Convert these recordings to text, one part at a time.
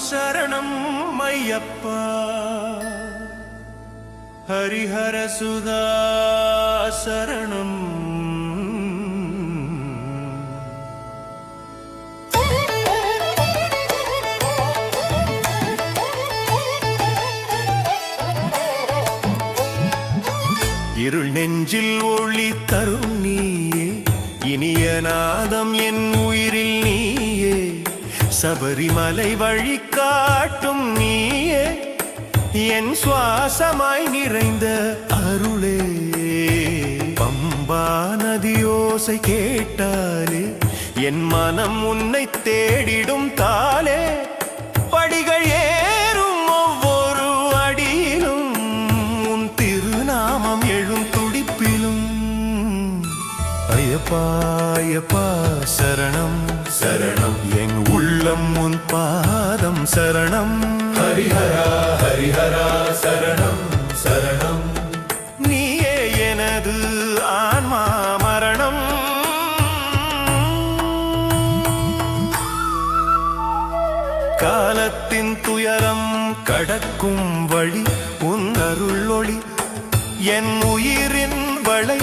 சரணம் ஐயப்பா ஹரிஹர சுதா சரணம். இருள் நெஞ்சில் ஒளி தரும் நீயே, இனிய நாதம் என் உயிரில் நீயே, சபரிமலை வழி காட்டும் நீயே, என் சுவாசமாய் நிறைந்த அருளே. பம்பா நதியோசை கேட்டாலே என் மனம் உன்னை தேடிடும் தாளே. படிகள் ஏறும் ஒவ்வொரு அடியிலும் உன் திருநாமம் எழும் துடிப்பிலும். ஐயப்பா ஐயப்பா சரணம் சரணம், என் உள்ளம் உன் பாதம் சரணம். ஹரிஹரா ஹரிஹரா சரணம் சரணம், நீயே எனது ஆன்மா மரணம். காலத்தின் துயரம் கடக்கும் வழி உன் அருள் ஒளி, என் உயிரின் வளை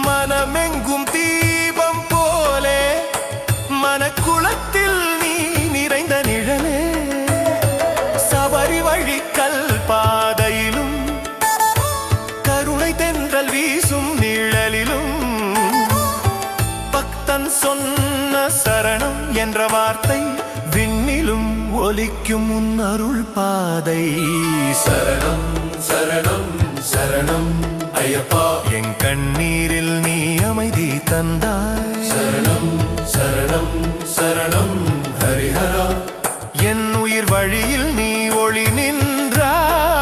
மனமெங்கும் தீபம் போலே, மனக்குளத்தில் நீ நிறைந்த நிழலே. சபரி வழிக்கல் பாதையிலும் கருணை தென்றல் வீசும் நிழலிலும், பக்தன் சொன்ன சரணம் என்ற வார்த்தை விண்ணிலும் ஒலிக்கும் உன் அருள் பாதை. சரணம் சரணம் சரணம் ஐயப்பா, என் கண்ணீரில் நீ அமைதி தந்தாய். சரணம் சரணம் சரணம் ஹரிஹரா, என் உயிர் வழியில் நீ ஒளி நின்றாய்.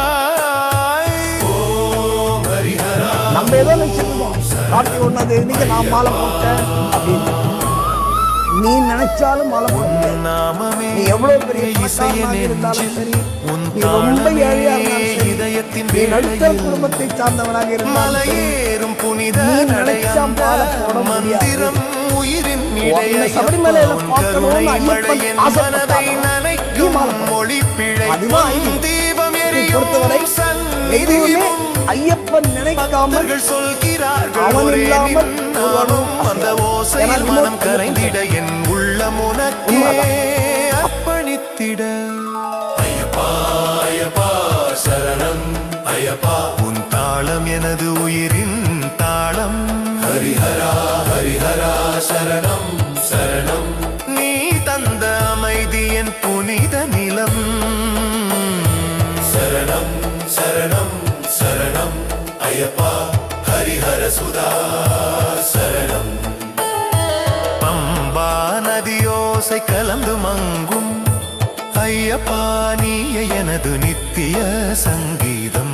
ஓம் ஹரிஹரா. நம்ம ஏதோ நினைச்சிருந்தோம் கார்த்திகை 1ஆம் தேதிக்கு நான் மாலை போட்டேன் அப்படின்னு. நீ நினைச்சாலும் மாலை போட்ட, நீ எவ்வளவு பெரிய பணக்காரனாக இருந்தாலும் சரி, நீ ரொம்ப ஏழையா இருந்தாலும் சரி, நீ நடுத்தர குடும்பத்தை சார்ந்தவனாக இருந்தாலும் சரி, நீ நினைச்சா மாலை போட முடியாது. உன்னை சபரிமலையில பார்க்கணும்னு ஐயப்பன் ஆசைப்பட்டான், நீ மாலை போட. அதுதான் நீ பொறுத்தவரை எதுவுமே ஐயப்பன் நினைக்காமல் அவன் இல்லாமல் அந்த ஓசையில் மனம் கரைந்திட என் உள்ளம் உனக்கே அர்ப்பணித்திட. ஐயப்பா ஐயப்பா சரணம் ஐயப்பா, உன் தாளம் எனது உயிரின் தாளம். ஹரிஹரா ஹரிஹரா சரணம் சரணம், நீ தந்த அமைதி என் புனித நிலம். சரணம் சரணம் சரணம் ஐயப்பா ஹரிஹர சுதா சரணம். பம்பா நதியோசை கலந்து மங்கும் ஐயப்பா, நீயே எனது நித்திய சங்கீதம்.